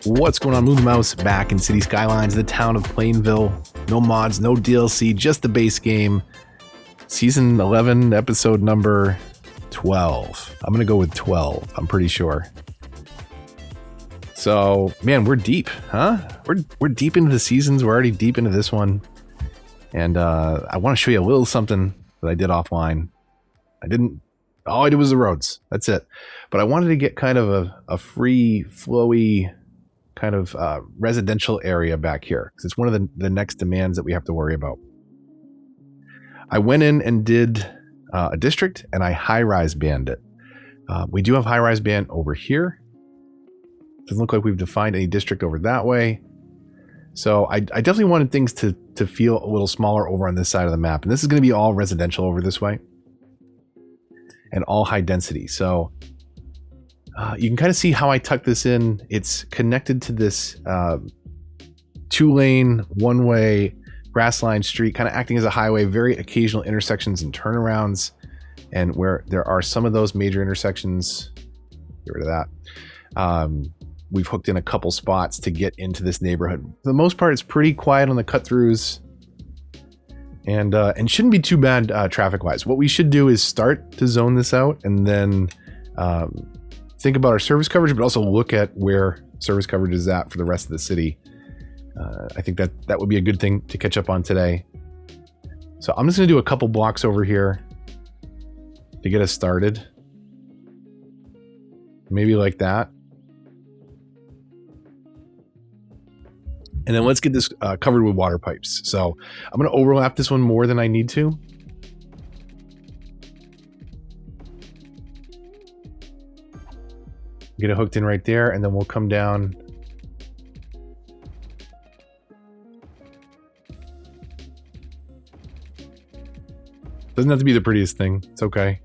What's going on? Move the Mouse back in City Skylines, the town of Plainville. No mods, no DLC, just the base game. Season 11, episode number 12. I'm going to go with 12, I'm pretty sure. So, man, we're deep, huh? We're deep into the seasons. We're already deep into this one. And I want to show you a little something that I did offline. All I did was the roads. That's it. But I wanted to get kind of a free, flowy kind of residential area back here, because it's one of the next demands that we have to worry about. I went in and did a district, and I high-rise banned it. We do have high-rise ban over here. Doesn't look like we've defined any district over that way. So I definitely wanted things to feel a little smaller over on this side of the map. And this is going to be all residential over this way. And all high density. So you can kind of see how I tuck this in. It's connected to this 2-lane, one-way grass line street, kind of acting as a highway, very occasional intersections and turnarounds. And where there are some of those major intersections, get rid of that. We've hooked in a couple spots to get into this neighborhood. For the most part, it's pretty quiet on the cut-throughs. And shouldn't be too bad traffic-wise. What we should do is start to zone this out and then think about our service coverage, but also look at where service coverage is at for the rest of the city. I think that would be a good thing to catch up on today. So I'm just going to do a couple blocks over here to get us started. Maybe like that. And then let's get this covered with water pipes. So I'm going to overlap this one more than I need to. Get it hooked in right there, and then we'll come down. Doesn't have to be the prettiest thing. It's okay.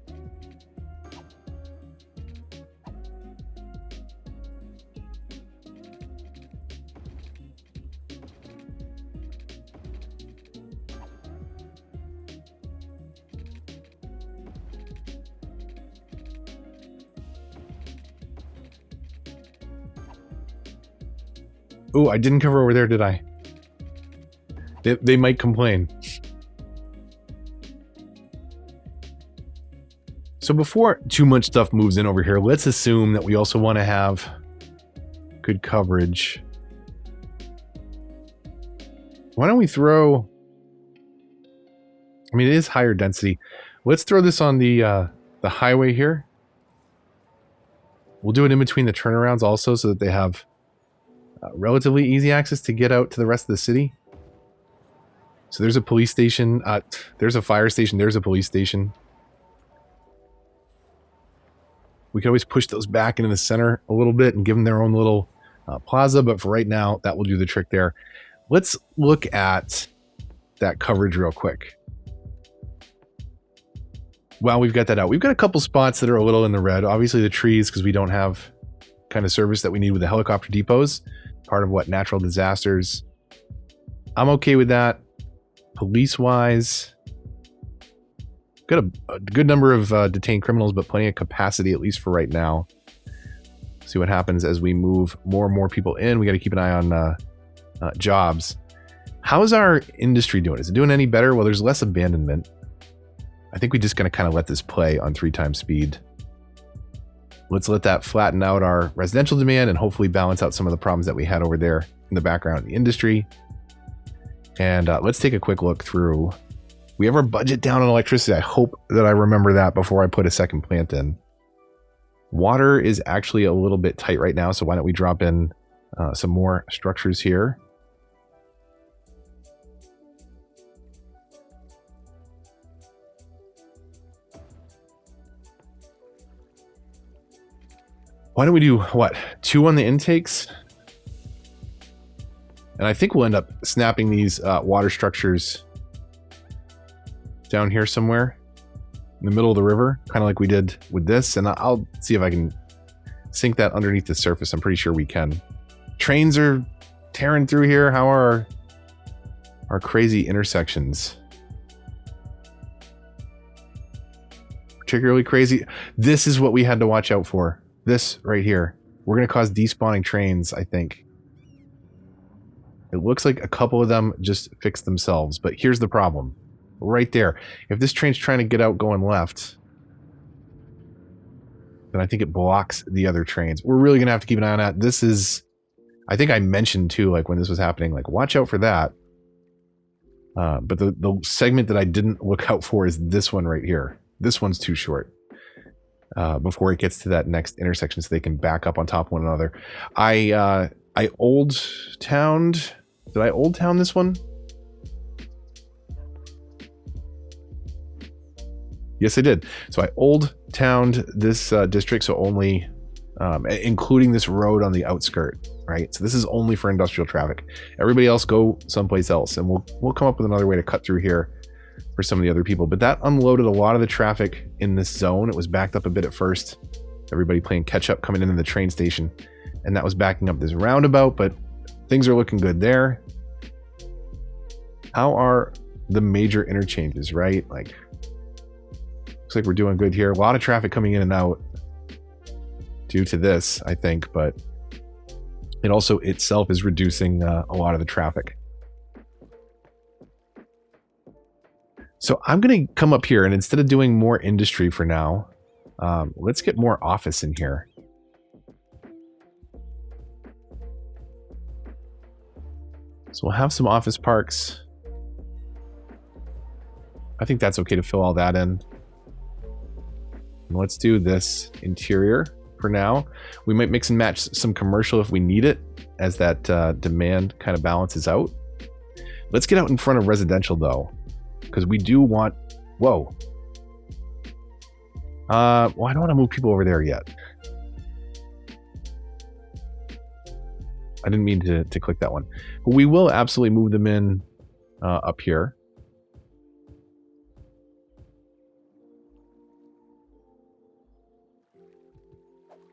Oh, I didn't cover over there, did I? They might complain. So before too much stuff moves in over here, let's assume that we also want to have good coverage. Why don't we throw... I mean, it is higher density. Let's throw this on the highway here. We'll do it in between the turnarounds also so that they have relatively easy access to get out to the rest of the city. So there's a police station, there's a fire station, there's a police station. We can always push those back into the center a little bit and give them their own little plaza, but for right now, that will do the trick there. Let's look at that coverage real quick. While we've got that out, we've got a couple spots that are a little in the red. Obviously the trees, because we don't have kind of service that we need with the helicopter depots. Part of what natural disasters. I'm okay with that. Police-wise, got a good number of detained criminals, but plenty of capacity, at least for right now. See what happens as we move more and more people in. We got to keep an eye on jobs. How is our industry doing? Is it doing any better? Well, there's less abandonment. I think we're just going to kind of let this play on 3x speed. Let's let that flatten out our residential demand and hopefully balance out some of the problems that we had over there in the background in the industry. And let's take a quick look through. We have our budget down on electricity. I hope that I remember that before I put a second plant in. Water is actually a little bit tight right now, so why don't we drop in some more structures here. Why don't we do, what, 2 on the intakes? And I think we'll end up snapping these water structures down here somewhere in the middle of the river, kind of like we did with this. And I'll see if I can sink that underneath the surface. I'm pretty sure we can. Trains are tearing through here. How are our crazy intersections? Particularly crazy. This is what we had to watch out for. This right here. We're going to cause despawning trains, I think. It looks like a couple of them just fixed themselves, but here's the problem. Right there. If this train's trying to get out going left, then I think it blocks the other trains. We're really going to have to keep an eye on that. This is, I think I mentioned too, like when this was happening, like watch out for that. But the segment that I didn't look out for is this one right here. This one's too short before it gets to that next intersection so they can back up on top of one another. I old towned. Did I old town this one? Yes, I did. So I old towned this district, so only including this road on the outskirt, right? So this is only for industrial traffic. Everybody else go someplace else, and we'll come up with another way to cut through here for some of the other people. But that unloaded a lot of the traffic in this zone. It was backed up a bit at first. Everybody playing catch up coming into the train station, and that was backing up this roundabout, but things are looking good there. How are the major interchanges, right? Like, looks like we're doing good here. A lot of traffic coming in and out due to this, I think, but it also itself is reducing a lot of the traffic. So I'm going to come up here, and instead of doing more industry for now, let's get more office in here. So we'll have some office parks. I think that's okay to fill all that in. And let's do this interior for now. We might mix and match some commercial if we need it, as that demand kind of balances out. Let's get out in front of residential though, because we do want, whoa. Well, I don't want to move people over there yet. I didn't mean to click that one. But we will absolutely move them in up here.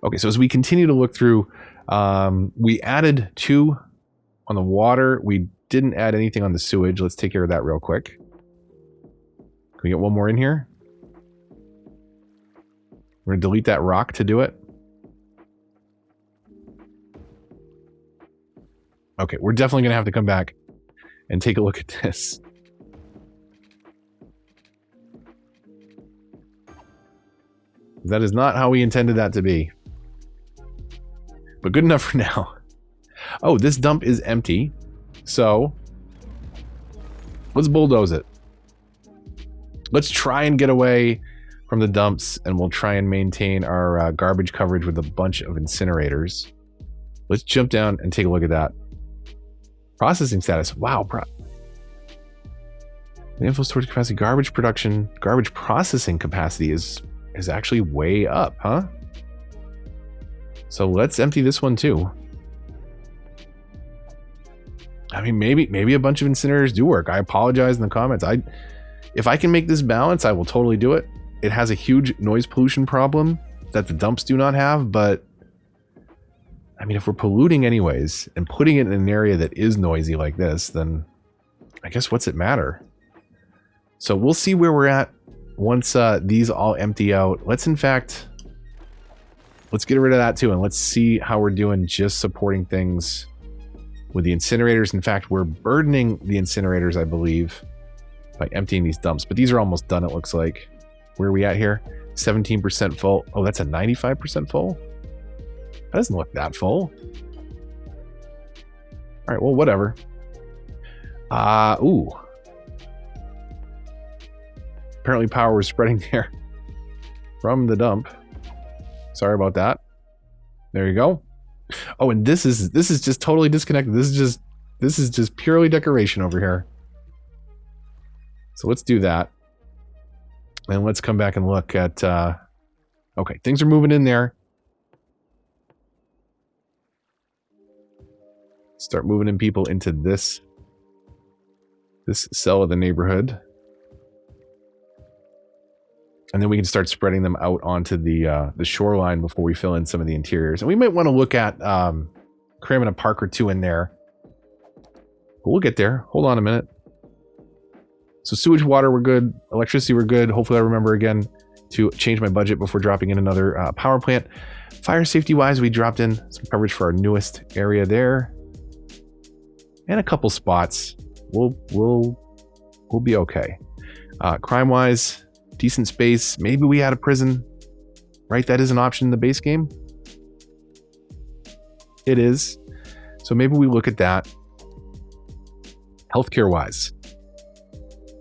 Okay, so as we continue to look through, we added 2 on the water. We didn't add anything on the sewage. Let's take care of that real quick. Can we get one more in here? We're going to delete that rock to do it. Okay, we're definitely going to have to come back and take a look at this. That is not how we intended that to be. But good enough for now. Oh, this dump is empty. So let's bulldoze it. Let's try and get away from the dumps, and we'll try and maintain our garbage coverage with a bunch of incinerators. Let's jump down and take a look at that. Processing status. Wow. The inflow storage capacity, garbage production, garbage processing capacity is actually way up, huh? So let's empty this one too. I mean, maybe a bunch of incinerators do work. I apologize in the comments. If I can make this balance, I will totally do it. It has a huge noise pollution problem that the dumps do not have, but I mean, if we're polluting anyways and putting it in an area that is noisy like this, then I guess what's it matter? So we'll see where we're at once these all empty out. Let's get rid of that too, and let's see how we're doing just supporting things with the incinerators. In fact, we're burdening the incinerators, I believe, by emptying these dumps, but these are almost done, it looks like. Where are we at here? 17% full. Oh, that's a 95% full? That doesn't look that full. All right, well, whatever. Ooh. Apparently power was spreading there from the dump. Sorry about that. There you go. Oh, and this is just totally disconnected. This is just purely decoration over here. So let's do that. And let's come back and look at okay, things are moving in there. Start moving in people into this cell of the neighborhood. And then we can start spreading them out onto the shoreline before we fill in some of the interiors. And we might want to look at cramming a park or two in there. But we'll get there. Hold on a minute. So sewage, water, we're good. Electricity, we're good. Hopefully I remember again to change my budget before dropping in another power plant. Fire safety wise, we dropped in some coverage for our newest area there. and a couple spots. We'll be okay. Crime-wise, decent space. Maybe we add a prison, right? That is an option in the base game. It is. So maybe we look at that. Healthcare-wise.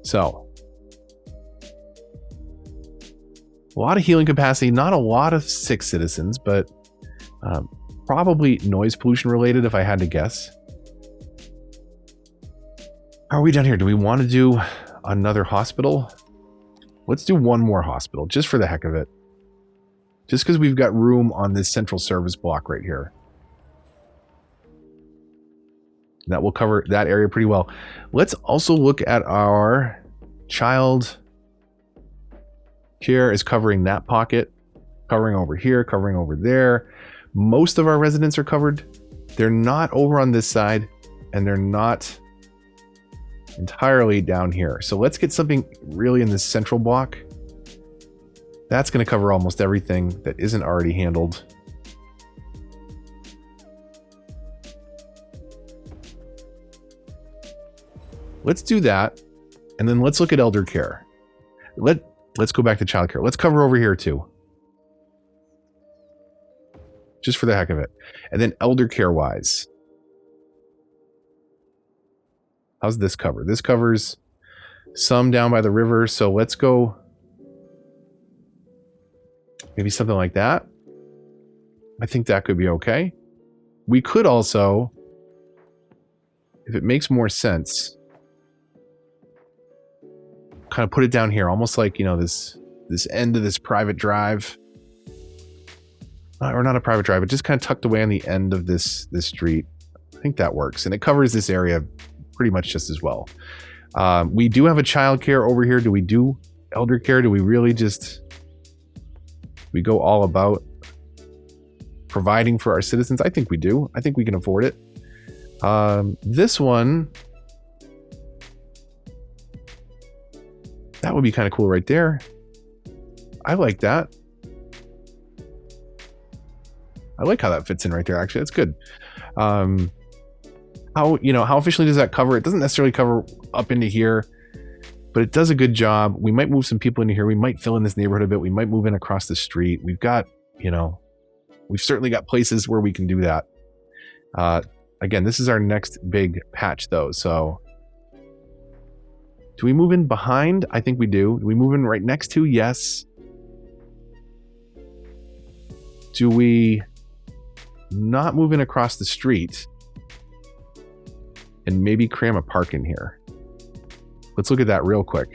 So, a lot of healing capacity, not a lot of sick citizens, but probably noise pollution related if I had to guess. How are we down here? Do we want to do another hospital? Let's do one more hospital, just for the heck of it. Just because we've got room on this central service block right here. That will cover that area pretty well. Let's also look at our child care is covering that pocket, covering over here, covering over there. Most of our residents are covered. They're not over on this side, and they're not entirely down here. So let's get something really in this central block. That's going to cover almost everything that isn't already handled. Let's do that, and then let's look at elder care. Let's go back to child care. Let's cover over here too. Just for the heck of it. And then elder care wise. How's this cover? This covers some down by the river, so let's go maybe something like that. I think that could be okay. We could also, if it makes more sense, kind of put it down here, almost like, you know, this end of this private drive. Or not a private drive, but just kind of tucked away on the end of this street. I think that works. And it covers this area pretty much just as well. We do have a child care over here. Do we do elder care? Do we really just... we go all about providing for our citizens? I think we do. I think we can afford it. This one... that would be kind of cool right there. I like that. I like how that fits in right there, actually. That's good. How efficiently does that cover? It doesn't necessarily cover up into here, but it does a good job. We might move some people into here. We might fill in this neighborhood a bit. We might move in across the street. We've got, we've certainly got places where we can do that. Again, this is our next big patch though. So do we move in behind? I think we do. Do we move in right next to? Yes. Do we not move in across the street and maybe cram a park in here? Let's look at that real quick.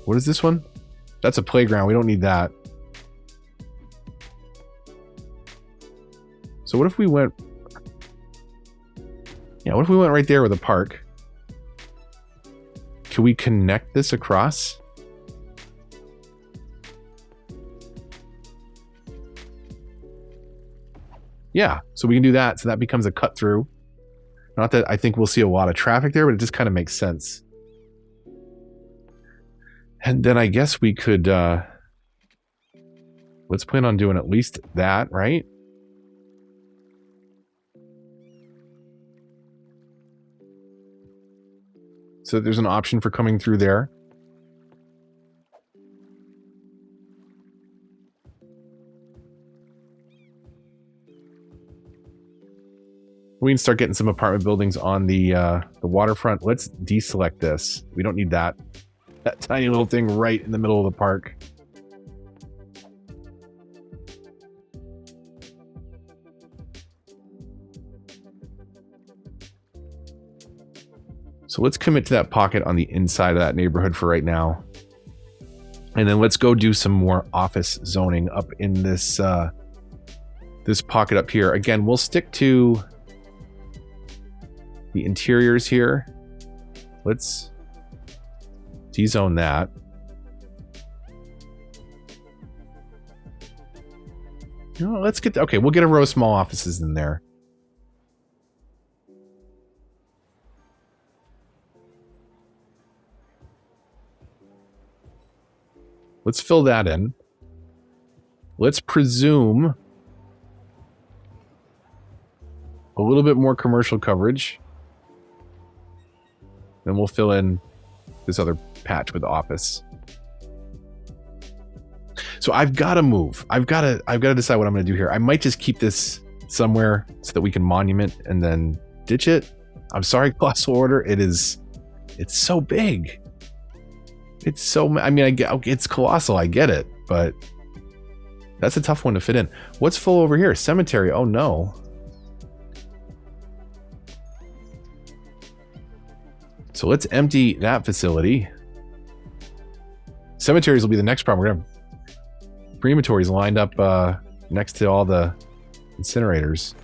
What is this one? That's a playground. We don't need that. So what if we went... yeah, what if we went right there with a park? Can we connect this across? Yeah, so we can do that. So that becomes a cut through. Not that I think we'll see a lot of traffic there, but it just kind of makes sense. And then I guess we could... let's plan on doing at least that, right? So there's an option for coming through there. We can start getting some apartment buildings on the waterfront. Let's deselect this. We don't need that. That tiny little thing right in the middle of the park. So let's commit to that pocket on the inside of that neighborhood for right now. And then let's go do some more office zoning up in this this pocket up here. Again, we'll stick to the interiors here. Let's dezone that. Let's get... okay, we'll get a row of small offices in there. Let's fill that in. Let's presume a little bit more commercial coverage. Then we'll fill in this other patch with office. So I've got to move. I've got to decide what I'm going to do here. I might just keep this somewhere so that we can monument and then ditch it. I'm sorry, Colossal Order. It's so big. It's so, I mean, it's colossal. I get it, but that's a tough one to fit in. What's full over here? Cemetery. Oh no. So let's empty that facility. Cemeteries will be the next problem. We're gonna have crematories lined up next to all the incinerators.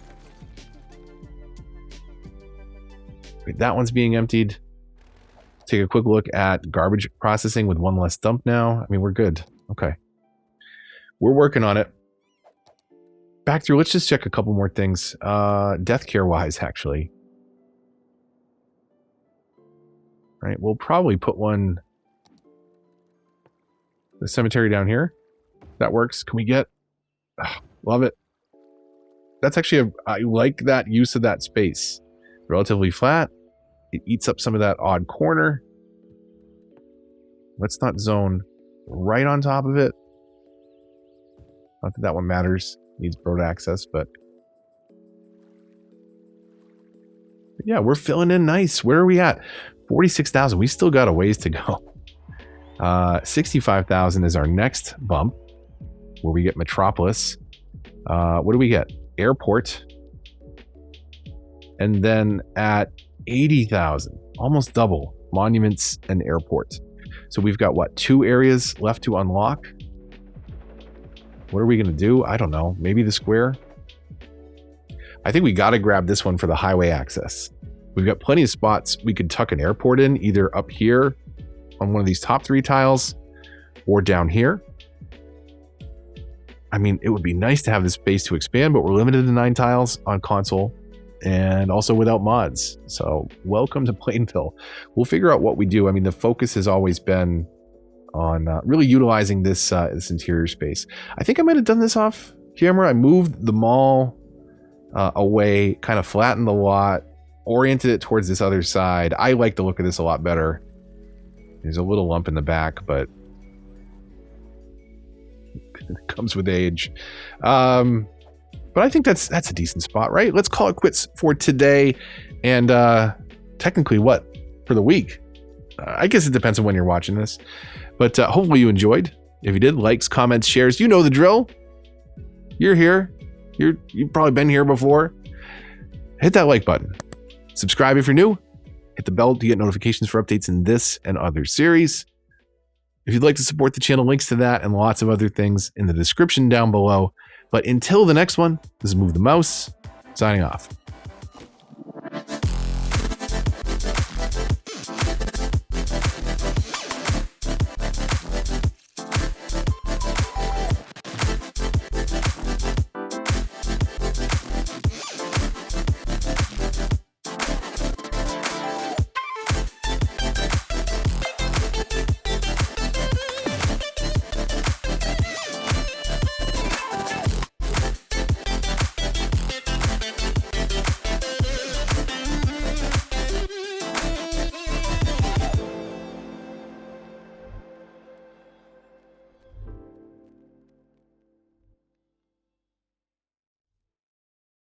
Wait, that one's being emptied. Take a quick look at garbage processing with one less dump now. I mean, we're good. Okay. We're working on it. Back through, let's just check a couple more things. Death care wise, actually. Right, we'll probably put one, the cemetery down here. That works. Can we get, love it. That's actually, I like that use of that space. Relatively flat. It eats up some of that odd corner. Let's not zone right on top of it. Not that that one matters. Needs road access, but yeah, we're filling in nice. Where are we at? 46,000. We still got a ways to go. 65,000 is our next bump, where we get Metropolis. What do we get? Airport. And then at 80,000, almost double, monuments and airport. So we've got what, 2 areas left to unlock? What are we going to do? I don't know. Maybe the square? I think we got to grab this one for the highway access. We've got plenty of spots we could tuck an airport in, either up here on one of these top 3 tiles or down here. I mean, it would be nice to have this space to expand, but we're limited to 9 tiles on console and also without mods. So welcome to Plainville. We'll figure out what we do. I mean, the focus has always been on really utilizing this interior space. I think I might have done this off camera. I moved the mall away, kind of flattened the lot, oriented it towards this other side. I like the look of this a lot better. There's a little lump in the back, but it comes with age. But I think that's a decent spot, right? Let's call it quits for today. And technically what? For the week. I guess it depends on when you're watching this. But hopefully you enjoyed. If you did, likes, comments, shares, you know the drill. You're here. You've probably been here before. Hit that like button. Subscribe if you're new. Hit the bell to get notifications for updates in this and other series. If you'd like to support the channel, links to that and lots of other things in the description down below. But until the next one, this is Move the Mouse, signing off.